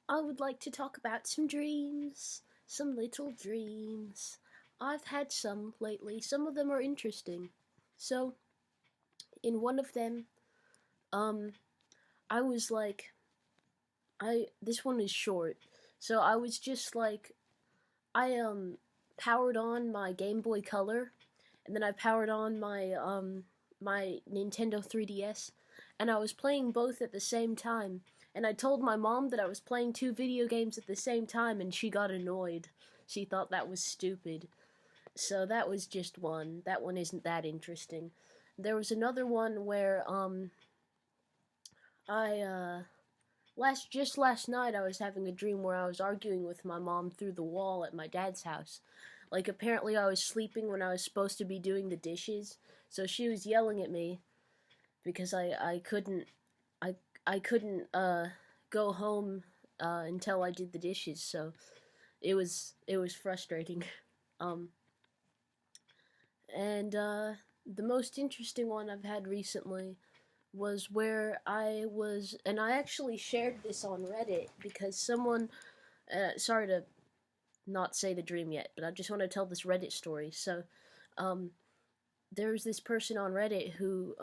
I would like to talk about some dreams. Some little dreams. I've had some lately. Some of them are interesting. So, in one of them, um, I was like, this one is short. So I was just like, I powered on my Game Boy Color, and then I powered on my Nintendo 3DS, and I was playing both at the same time. And I told my mom that I was playing two video games at the same time, and she got annoyed. She thought that was stupid. So that was just one. That one isn't that interesting. There was another one where I last night I was having a dream where I was arguing with my mom through the wall at my dad's house. Like apparently I was sleeping when I was supposed to be doing the dishes, so she was yelling at me because I I couldn't go home until I did the dishes. So it was frustrating. Um and the most interesting one I've had recently was where I was, and I actually shared this on Reddit because someone, sorry to not say the dream yet, but I just want to tell this Reddit story. So, um, there was this person on Reddit who,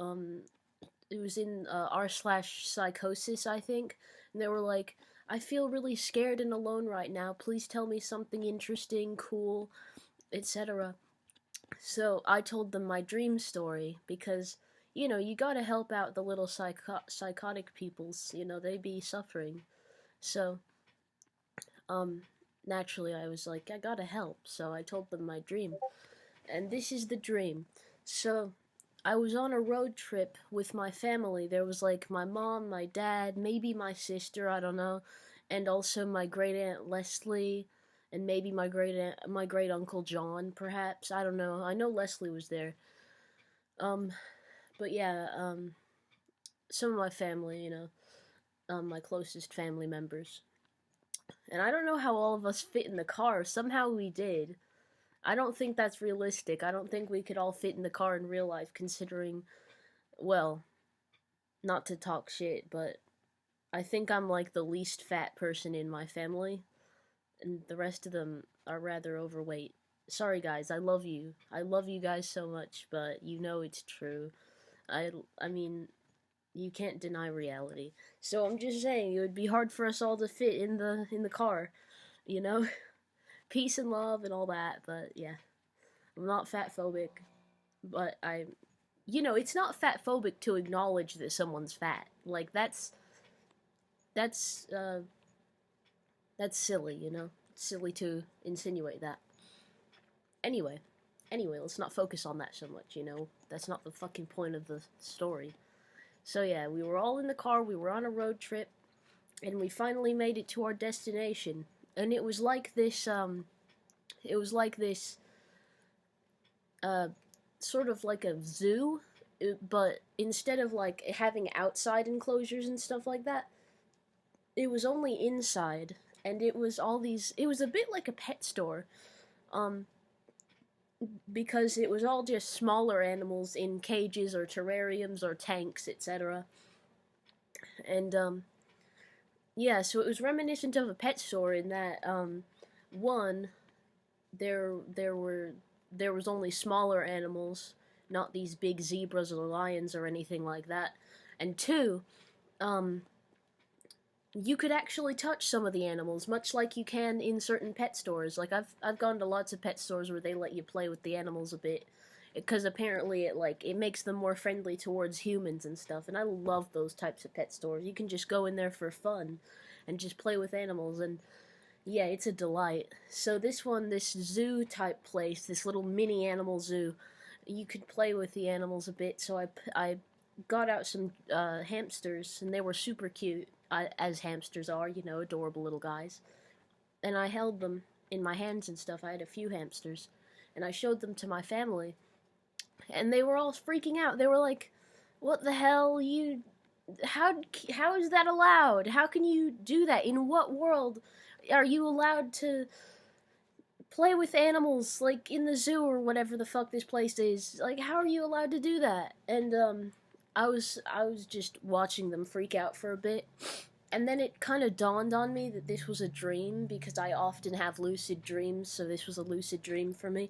it was in r/psychosis, I think, and they were like, I feel really scared and alone right now. Please tell me something interesting, cool, etc. So I told them my dream story because, you gotta help out the little psychotic peoples. They be suffering. So, um, naturally I was like, I gotta help. So I told them my dream. And this is the dream. So, I was on a road trip with my family. There was like my mom, my dad, maybe my sister, I don't know, and also my great aunt Leslie, and maybe my great uncle John, perhaps. I don't know. I know Leslie was there. Um, but yeah, some of my family, my closest family members. And I don't know how all of us fit in the car. Somehow we did. I don't think that's realistic. I don't think we could all fit in the car in real life, considering, well, not to talk shit, but I think I'm like the least fat person in my family, and the rest of them are rather overweight. Sorry guys, I love you. I love you guys so much, but it's true. I mean, you can't deny reality. So I'm just saying it would be hard for us all to fit in the car, you know? Peace and love and all that, but yeah. I'm not fat phobic, but it's not fat phobic to acknowledge that someone's fat. Like that's uh that's silly, It's silly to insinuate that. Anyway, let's not focus on that so much. That's not the fucking point of the story. So yeah, we were all in the car, we were on a road trip, and we finally made it to our destination. And it was like this uh sort of like a zoo, but instead of like having outside enclosures and stuff like that, it was only inside, and it was a bit like a pet store, um because it was all just smaller animals in cages or terrariums or tanks, etc. And yeah, so it was reminiscent of a pet store in that one, there was only smaller animals, not these big zebras or lions or anything like that. And two, um, you could actually touch some of the animals, much like you can in certain pet stores. Like I've gone to lots of pet stores where they let you play with the animals a bit, because apparently it makes them more friendly towards humans and stuff. And I love those types of pet stores. You can just go in there for fun, and just play with animals, and yeah, it's a delight. So this zoo type place, this little mini animal zoo, you could play with the animals a bit. So I got out some hamsters, and they were super cute, as hamsters are, adorable little guys. And I held them in my hands and stuff. I had a few hamsters, and I showed them to my family, and they were all freaking out. They were like, "What the hell? How is that allowed? How can you do that? In what world are you allowed to play with animals, like in the zoo or whatever the fuck this place is? Like, how are you allowed to do that?" And I was just watching them freak out for a bit, and then it kind of dawned on me that this was a dream, because I often have lucid dreams, so this was a lucid dream for me.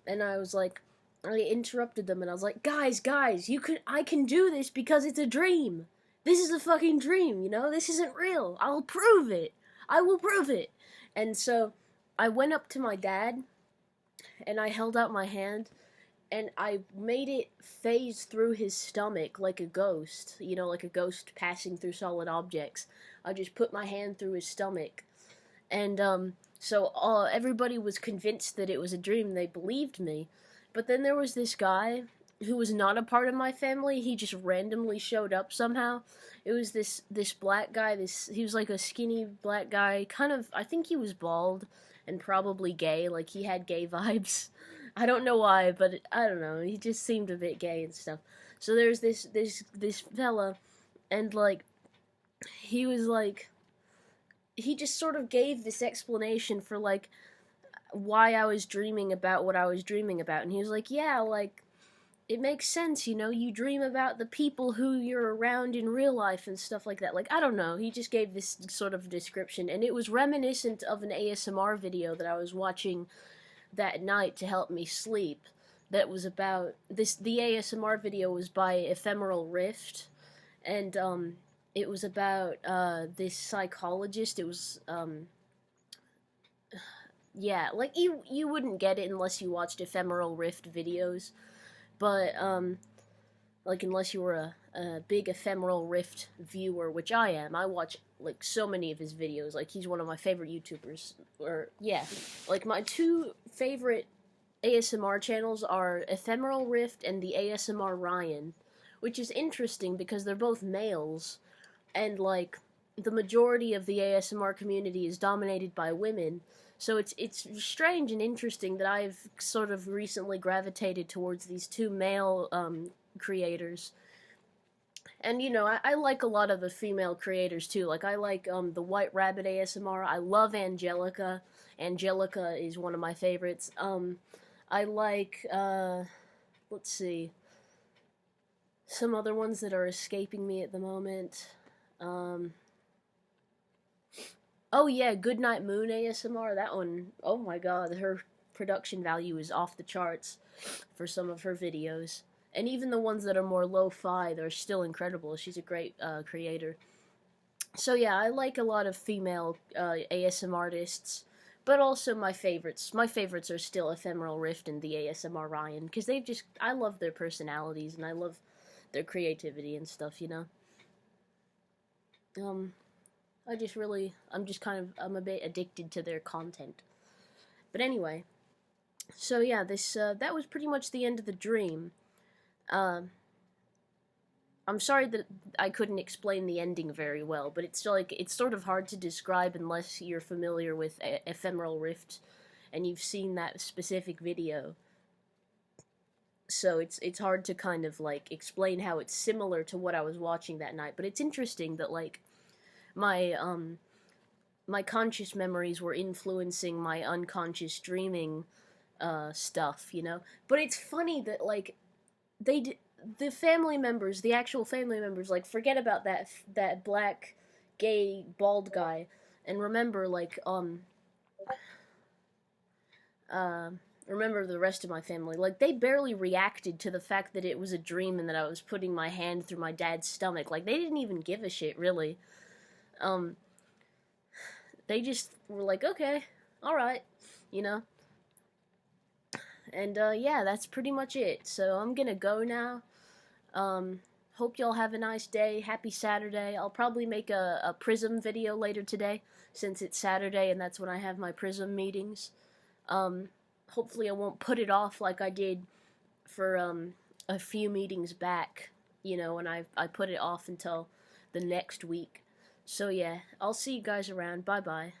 And I was like, I interrupted them, and I was like, guys, I can do this because it's a dream. This is a fucking dream, you know? This isn't real. I'll prove it. I will prove it. And so I went up to my dad, and I held out my hand, and I made it phase through his stomach like a ghost, you know, like a ghost passing through solid objects. I just put my hand through his stomach, and so everybody was convinced that it was a dream. They believed me. But then there was this guy who was not a part of my family. He just randomly showed up somehow. It was this black guy. He was like a skinny black guy, kind of, I think he was bald and probably gay, like he had gay vibes. I don't know why, but I don't know. He just seemed a bit gay and stuff. So there's this fella, and like he was like, he just sort of gave this explanation for like why I was dreaming about what I was dreaming about, and he was like, yeah, like it makes sense, you know, you dream about the people who you're around in real life and stuff like that. Like, I don't know, he just gave this sort of description, and it was reminiscent of an ASMR video that I was watching that night to help me sleep. That was about this. The ASMR video was by Ephemeral Rift, and it was about this psychologist. It was yeah, like you wouldn't get it unless you watched Ephemeral Rift videos, but like unless you were a big Ephemeral Rift viewer, which I am. I watch like so many of his videos. Like he's one of my favorite YouTubers. Or yeah, like my two favorite ASMR channels are Ephemeral Rift and the ASMR Ryan, which is interesting because they're both males, and like the majority of the ASMR community is dominated by women. So it's strange and interesting that I've sort of recently gravitated towards these two male creators. And, you know, I like a lot of the female creators, too. Like, I like the White Rabbit ASMR. I love Angelica. Angelica is one of my favorites. I like, let's see, some other ones that are escaping me at the moment. Oh yeah, Goodnight Moon ASMR, that one, oh my god, her production value is off the charts for some of her videos. And even the ones that are more lo-fi, they're still incredible. She's a great creator. So yeah, I like a lot of female ASMR artists, but also my favorites. My favorites are still Ephemeral Rift and the ASMR Ryan, because I love their personalities, and I love their creativity and stuff, you know? I'm a bit addicted to their content. But anyway, so yeah, that was pretty much the end of the dream. I'm sorry that I couldn't explain the ending very well, but it's sort of hard to describe unless you're familiar with Ephemeral Rift and you've seen that specific video. So it's hard to kind of like explain how it's similar to what I was watching that night, but it's interesting that like my conscious memories were influencing my unconscious dreaming stuff, you know? But it's funny that, like, the family members, the actual family members, like, forget about that black, gay, bald guy, and remember, like, remember the rest of my family. Like, they barely reacted to the fact that it was a dream and that I was putting my hand through my dad's stomach. Like, they didn't even give a shit, really. They just were like, okay, alright, you know? And, yeah, that's pretty much it. So I'm gonna go now. Hope y'all have a nice day. Happy Saturday. I'll probably make a Prism video later today, since it's Saturday and that's when I have my Prism meetings. Hopefully I won't put it off like I did for, a few meetings back, you know, and I put it off until the next week. So yeah, I'll see you guys around. Bye-bye.